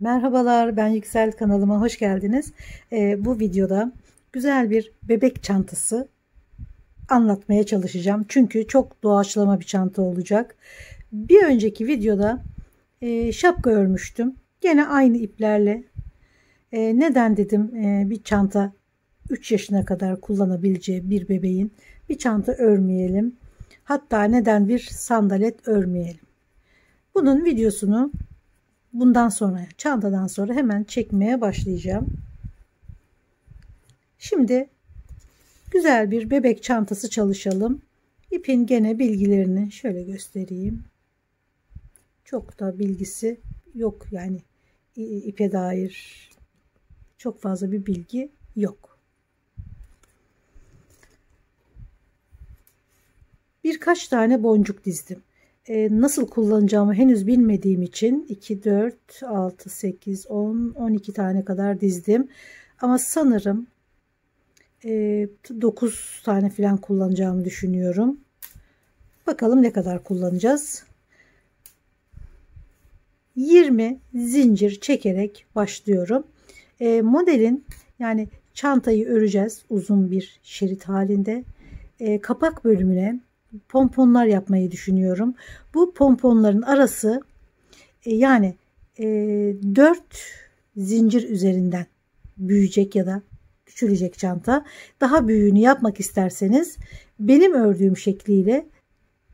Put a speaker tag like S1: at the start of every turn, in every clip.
S1: Merhabalar, ben Yüksel, kanalıma hoş geldiniz. Bu videoda güzel bir bebek çantası anlatmaya çalışacağım. Çünkü çok doğaçlama bir çanta olacak. Bir önceki videoda şapka örmüştüm. Gene aynı iplerle. Neden dedim bir çanta 3 yaşına kadar kullanabileceği bir bebeğin bir çanta örmeyelim. Hatta neden bir sandalet örmeyelim. Bunun videosunu bundan sonra, çantadan sonra hemen çekmeye başlayacağım. Şimdi güzel bir bebek çantası çalışalım. İpin gene bilgilerini şöyle göstereyim. Çok da bilgisi yok, yani ipe dair çok fazla bir bilgi yok. Birkaç tane boncuk dizdim. Nasıl kullanacağımı henüz bilmediğim için 2, 4, 6, 8, 10, 12 tane kadar dizdim. Ama sanırım 9 tane falan kullanacağımı düşünüyorum. Bakalım ne kadar kullanacağız. 20 zincir çekerek başlıyorum. Modelin, yani çantayı öreceğiz uzun bir şerit halinde. Kapak bölümüne pomponlar yapmayı düşünüyorum. Bu pomponların arası yani 4 zincir üzerinden büyüyecek ya da küçülecek çanta. Daha büyüğünü yapmak isterseniz benim ördüğüm şekliyle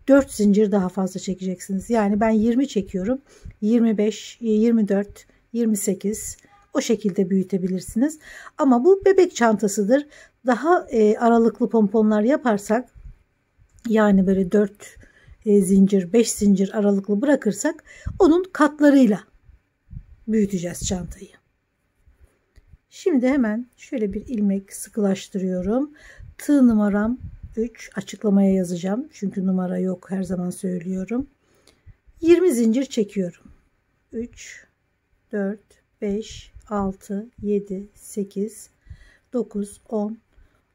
S1: 4 zincir daha fazla çekeceksiniz. Yani ben 20 çekiyorum. 25, 24, 28 o şekilde büyütebilirsiniz. Ama bu bebek çantasıdır. Daha aralıklı pomponlar yaparsak, yani böyle 4 zincir, 5 zincir aralıklı bırakırsak onun katlarıyla büyüteceğiz çantayı. Şimdi hemen şöyle bir ilmek sıkılaştırıyorum. Tığ numaram 3, açıklamaya yazacağım. Çünkü numara yok, her zaman söylüyorum. 20 zincir çekiyorum. 3, 4, 5, 6, 7, 8, 9, 10,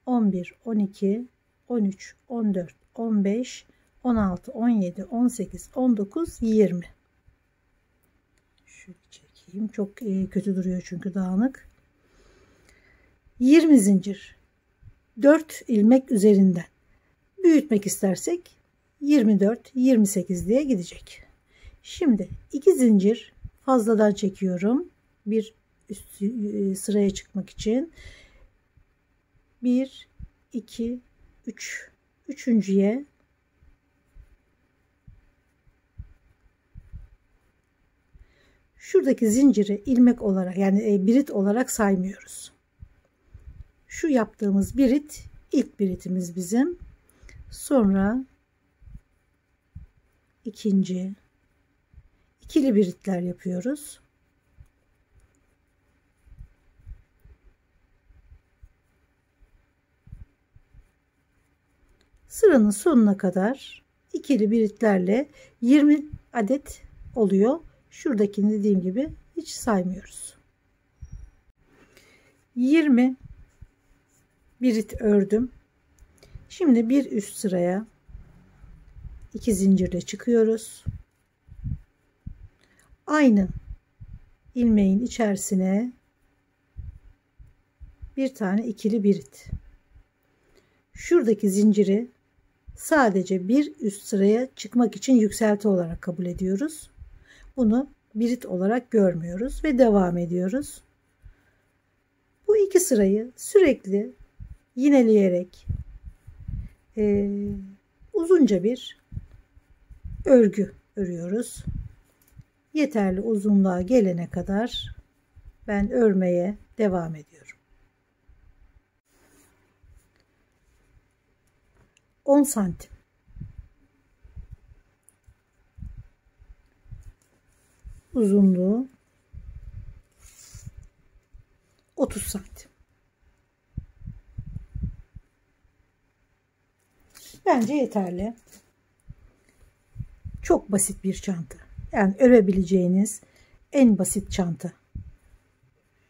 S1: 11, 12, 13, 14, 15, 16, 17, 18, 19, 20. Şöyle çekeyim. Çok kötü duruyor çünkü dağınık. 20 zincir. 4 ilmek üzerinden. Büyütmek istersek 24, 28 diye gidecek. Şimdi 2 zincir fazladan çekiyorum. Bir üst sıraya çıkmak için. 1, 2, 3. Üçüncüye şuradaki zinciri ilmek olarak, yani birit olarak saymıyoruz. Şu yaptığımız birit ilk biritimiz bizim. Sonra ikinci, ikili biritler yapıyoruz. Sıranın sonuna kadar ikili biritlerle 20 adet oluyor. Şuradakini dediğim gibi hiç saymıyoruz. 20 birit ördüm. Şimdi bir üst sıraya 2 zincirle çıkıyoruz. Aynı ilmeğin içerisine bir tane ikili birit. Şuradaki zinciri sadece bir üst sıraya çıkmak için yükselti olarak kabul ediyoruz. Bunu birit olarak görmüyoruz ve devam ediyoruz. Bu iki sırayı sürekli yineleyerek uzunca bir örgü örüyoruz. Yeterli uzunluğa gelene kadar ben örmeye devam ediyorum. 10 santim. Uzunluğu 30 santim. Bence yeterli. Çok basit bir çanta. Yani örebileceğiniz en basit çanta.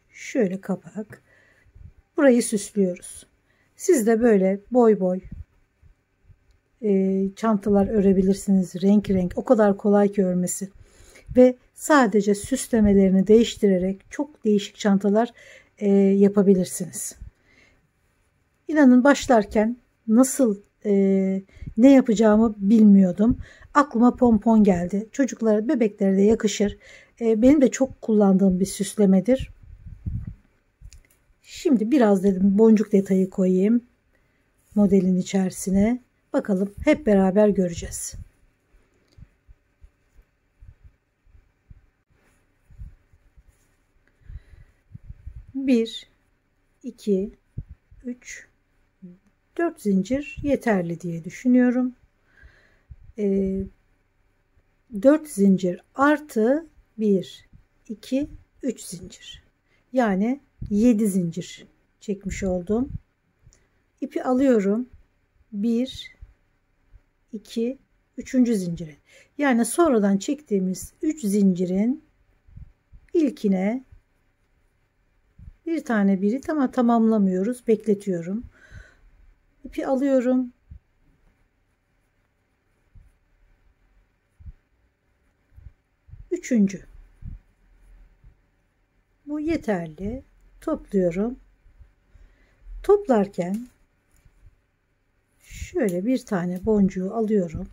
S1: Şöyle kapak. Burayı süslüyoruz. Siz de böyle boy boy çantalar örebilirsiniz. Renk renk. O kadar kolay ki örmesi. ve sadece süslemelerini değiştirerek çok değişik çantalar yapabilirsiniz. İnanın başlarken nasıl ne yapacağımı bilmiyordum. Aklıma pompon geldi. Çocuklara, bebeklere de yakışır. Benim de çok kullandığım bir süslemedir. Şimdi biraz dedim boncuk detayı koyayım modelin içerisine. Bakalım, hep beraber göreceğiz. Bir, iki, üç, 4 zincir yeterli diye düşünüyorum. 4 zincir artı 1, 2, 3 zincir. Yani 7 zincir çekmiş oldum. İpi alıyorum. 1, 2, 3. zincire. Yani sonradan çektiğimiz 3 zincirin ilkine bir tane biri tamamlamıyoruz. Bekletiyorum. İpi alıyorum. Üçüncü. Bu yeterli. Topluyorum. Toplarken şöyle bir tane boncuğu alıyorum.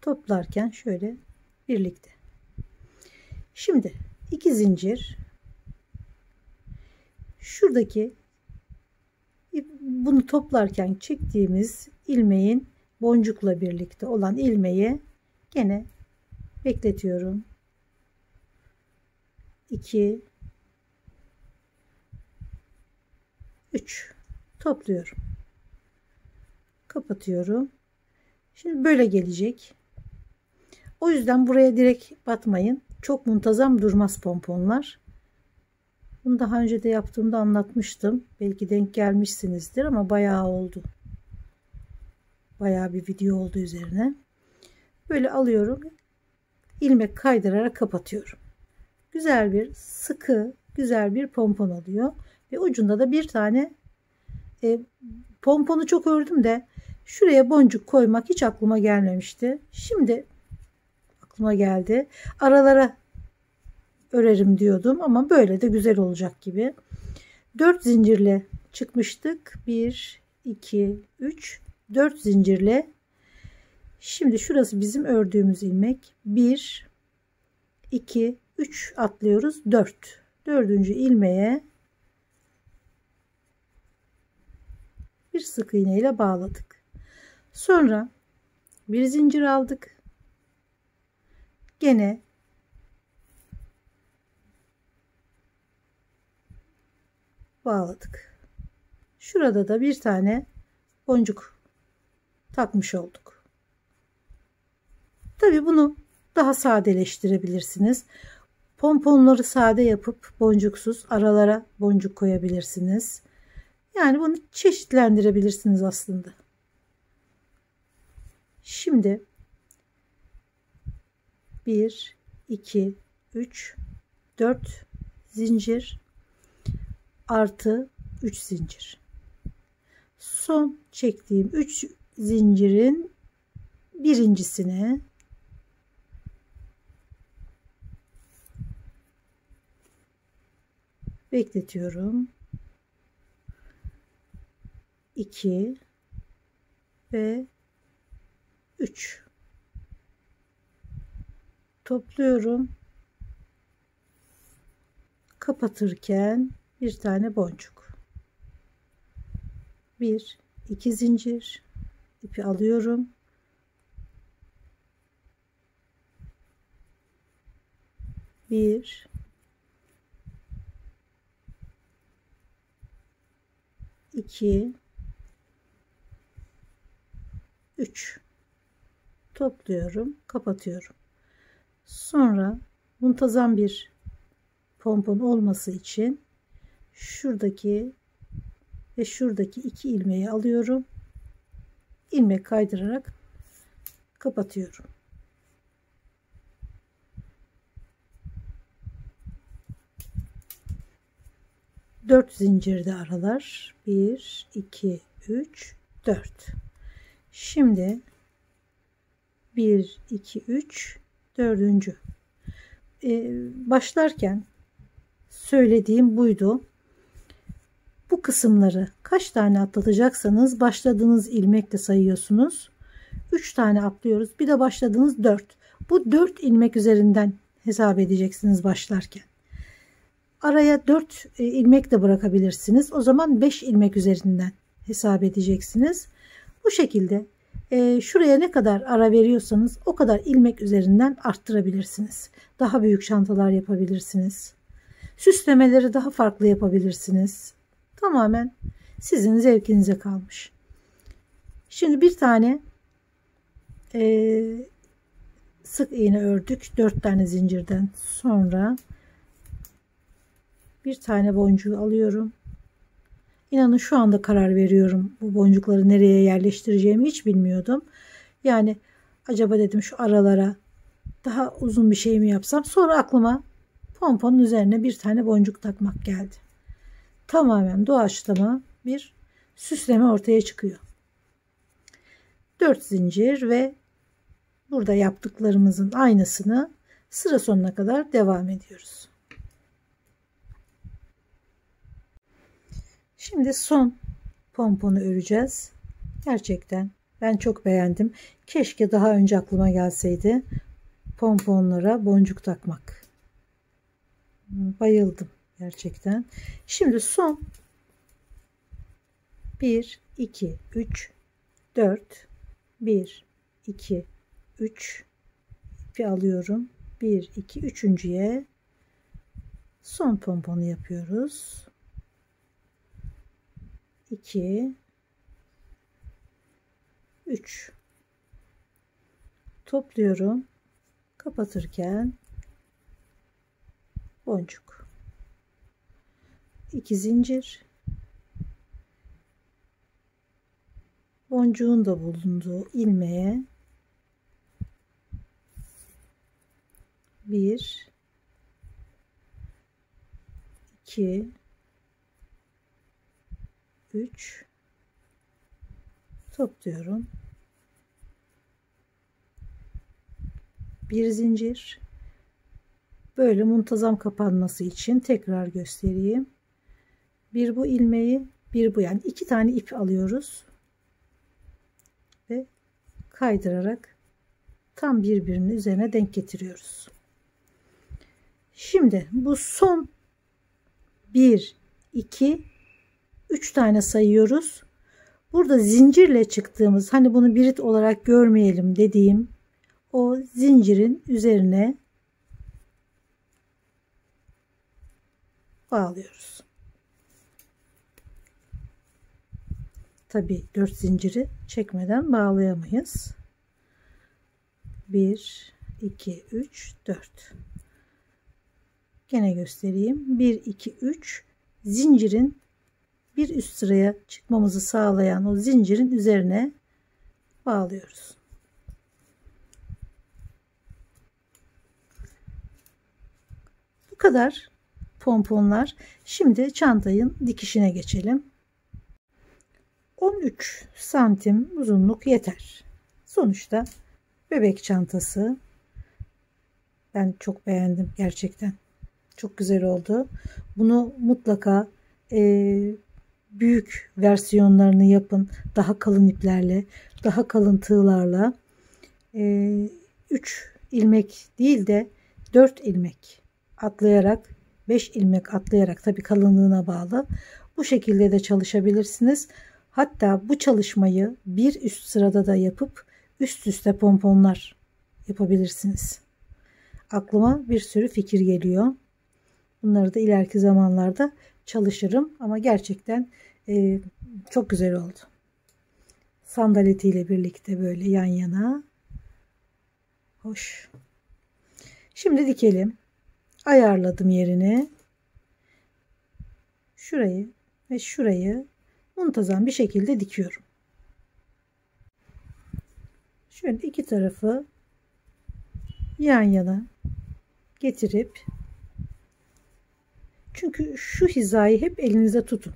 S1: Toplarken şöyle birlikte. Şimdi 2 zincir. Şuradaki bunu toplarken çektiğimiz ilmeğin boncukla birlikte olan ilmeği gene bekletiyorum. 2, 3 topluyorum. Kapatıyorum. Şimdi böyle gelecek. O yüzden buraya direkt batmayın. Çok muntazam durmaz pomponlar. Bunu daha önce de yaptığımda anlatmıştım. Belki denk gelmişsinizdir ama bayağı oldu. Bayağı bir video oldu üzerine. Böyle alıyorum. İlmek kaydırarak kapatıyorum. Güzel bir sıkı, güzel bir pompon oluyor. Ve ucunda da bir tane pomponu çok ördüm de şuraya boncuk koymak hiç aklıma gelmemişti. Şimdi aklıma geldi. Aralara örerim diyordum ama böyle de güzel olacak gibi. 4 zincirle çıkmıştık. 1, 2, 3, 4 zincirle. Şimdi şurası bizim ördüğümüz ilmek. 1, 2, 3 atlıyoruz. 4. Dördüncü ilmeğe bir sık iğne ile bağladık. Sonra bir zincir aldık. Gene bağladık. Şurada da bir tane boncuk takmış olduk. Tabii bunu daha sadeleştirebilirsiniz. Pomponları sade yapıp boncuksuz aralara boncuk koyabilirsiniz. Yani bunu çeşitlendirebilirsiniz aslında. Şimdi 1, 2, 3, 4 zincir artı 3 zincir. Son çektiğim 3 zincirin birincisine bekletiyorum. 2 ve 3 topluyorum. Kapatırken bir tane boncuk. 1, 2 zincir. İpi alıyorum. Bir, iki, 3 topluyorum, kapatıyorum. Sonra muntazam bir pompon olması için şuradaki ve şuradaki 2 ilmeği alıyorum. İlmek kaydırarak kapatıyorum. Dört zincirde aralar. 1, 2, 3, 4. Şimdi 1, 2, 3, dördüncü. başlarken söylediğim buydu. Bu kısımları kaç tane atlatacaksanız başladığınız ilmekle sayıyorsunuz. 3 tane atlıyoruz. Bir de başladığınız 4. Bu 4 ilmek üzerinden hesap edeceksiniz başlarken. Araya 4 ilmek de bırakabilirsiniz. O zaman 5 ilmek üzerinden hesap edeceksiniz. Bu şekilde şuraya ne kadar ara veriyorsanız o kadar ilmek üzerinden arttırabilirsiniz. Daha büyük çantalar yapabilirsiniz. Süslemeleri daha farklı yapabilirsiniz. Tamamen sizin zevkinize kalmış. Şimdi bir tane sık iğne ördük. 4 tane zincirden sonra bir tane boncuğu alıyorum. İnanın şu anda karar veriyorum. Bu boncukları nereye yerleştireceğimi hiç bilmiyordum. Yani acaba dedim şu aralara daha uzun bir şey mi yapsam? Sonra aklıma pomponun üzerine bir tane boncuk takmak geldi. Tamamen doğaçlama bir süsleme ortaya çıkıyor. 4 zincir ve burada yaptıklarımızın aynısını sıra sonuna kadar devam ediyoruz. Şimdi son pomponu öreceğiz. Gerçekten ben çok beğendim. Keşke daha önce aklıma gelseydi pomponlara boncuk takmak. Bayıldım gerçekten. Şimdi son 1, 2, 3, 4, 1, 2, 3 ipi alıyorum. 1, 2, üçüncüye son pomponu yapıyoruz. 2, 3 topluyorum. Kapatırken boncuk. 2 zincir. Boncuğun da bulunduğu ilmeğe 1, 2, 3 topluyorum. 1 zincir. Böyle muntazam kapanması için tekrar göstereyim. Bir bu ilmeği, bir bu, yani 2 tane ip alıyoruz ve kaydırarak tam birbirinin üzerine denk getiriyoruz. Şimdi bu son 1, 2, 3 tane sayıyoruz. Burada zincirle çıktığımız, hani bunu birit olarak görmeyelim dediğim o zincirin üzerine bağlıyoruz. Tabi 4 zinciri çekmeden bağlayamayız. 1, 2, 3, 4. Gene göstereyim. 1, 2, 3 zincirin bir üst sıraya çıkmamızı sağlayan o zincirin üzerine bağlıyoruz. Bu kadar pomponlar. Şimdi çantanın dikişine geçelim. 13 santim uzunluk yeter. Sonuçta bebek çantası. Ben çok beğendim gerçekten. Çok güzel oldu. Bunu mutlaka büyük versiyonlarını yapın. Daha kalın iplerle, daha kalın tığlarla. 3 ilmek değil de 4 ilmek atlayarak, 5 ilmek atlayarak, tabii kalınlığına bağlı. Bu şekilde de çalışabilirsiniz. Hatta bu çalışmayı bir üst sırada da yapıp üst üste pomponlar yapabilirsiniz. Aklıma bir sürü fikir geliyor. Bunları da ileriki zamanlarda çalışırım. Ama gerçekten çok güzel oldu. Sandaletiyle birlikte böyle yan yana. Hoş. Şimdi dikelim. Ayarladım yerini. Şurayı ve şurayı muntazam bir şekilde dikiyorum. Şöyle iki tarafı yan yana getirip, çünkü şu hizayı hep elinizde tutun.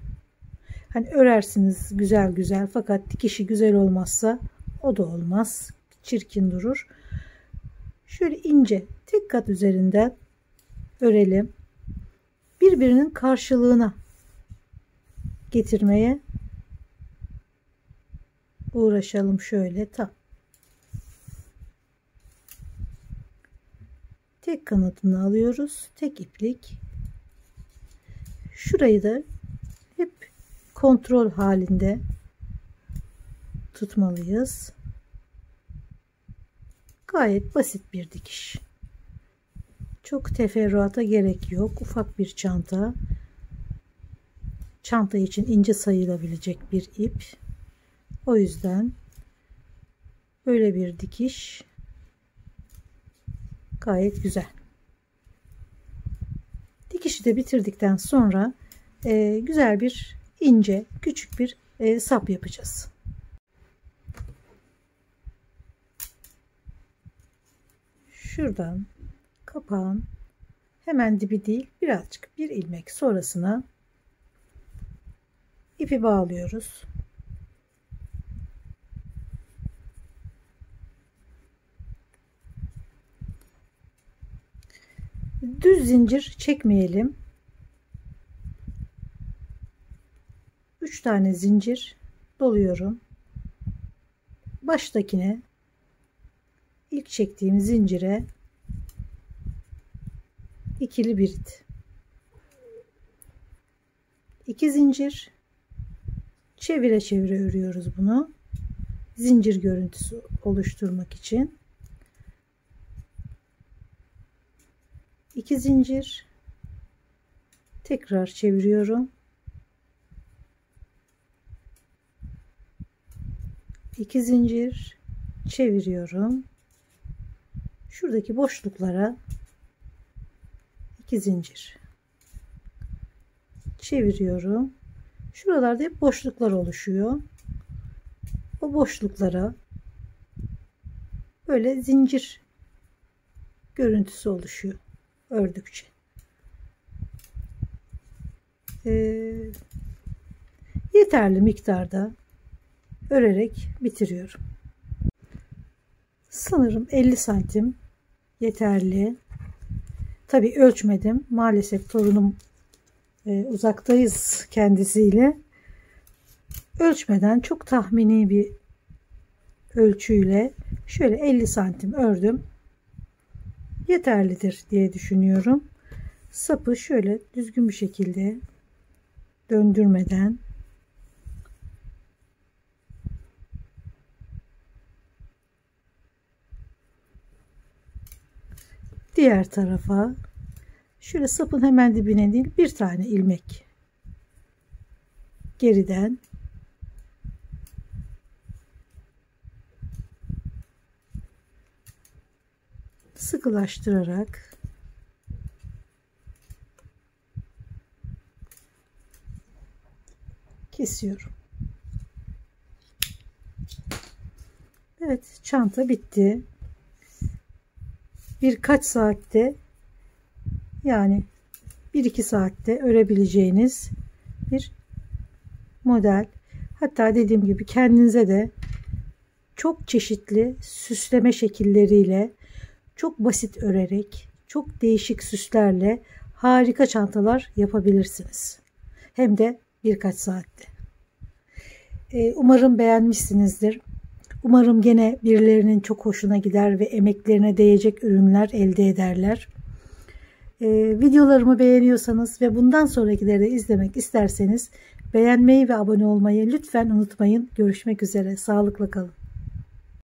S1: Hani örersiniz güzel güzel, fakat dikişi güzel olmazsa o da olmaz. Çirkin durur. Şöyle ince tek kat üzerinden örelim. Birbirinin karşılığına getirmeye uğraşalım şöyle. Tek kanadını alıyoruz. Tek iplik. Şurayı da hep kontrol halinde tutmalıyız. Gayet basit bir dikiş. Çok teferruata gerek yok. Ufak bir çanta. Çanta için ince sayılabilecek bir ip. O yüzden böyle bir dikiş gayet güzel. Dikişi de bitirdikten sonra güzel bir ince küçük bir sap yapacağız. Şuradan kapağın hemen dibi değil, birazcık bir ilmek sonrasına ipi bağlıyoruz. Düz zincir çekmeyelim. 3 tane zincir doluyorum. Baştakine, ilk çektiğim zincire ikili birit. 2 zincir çevire çevire örüyoruz bunu. Zincir görüntüsü oluşturmak için. 2 zincir tekrar çeviriyorum. 2 zincir çeviriyorum. Şuradaki boşluklara 2 zincir çeviriyorum. Şuralarda hep boşluklar oluşuyor. O boşluklara böyle zincir görüntüsü oluşuyor ördükçe. Yeterli miktarda örerek bitiriyorum. Sanırım 50 santim yeterli. Tabi ölçmedim. Maalesef torunum uzaktayız kendisiyle. Ölçmeden çok tahmini bir ölçüyle şöyle 50 santim ördüm. Yeterlidir diye düşünüyorum. Sapı şöyle düzgün bir şekilde döndürmeden diğer tarafa şöyle sapın hemen dibine değil, bir tane ilmek geriden sıkılaştırarak kesiyorum. Evet, çanta bitti. Birkaç saatte, yani 1-2 saatte örebileceğiniz bir model. Hatta dediğim gibi kendinize de çok çeşitli süsleme şekilleriyle, çok basit örerek, çok değişik süslerle harika çantalar yapabilirsiniz. Hem de birkaç saatte. Umarım beğenmişsinizdir. Umarım gene birilerinin çok hoşuna gider ve emeklerine değecek ürünler elde ederler. Videolarımı beğeniyorsanız ve bundan sonrakileri de izlemek isterseniz beğenmeyi ve abone olmayı lütfen unutmayın. Görüşmek üzere. Sağlıkla kalın.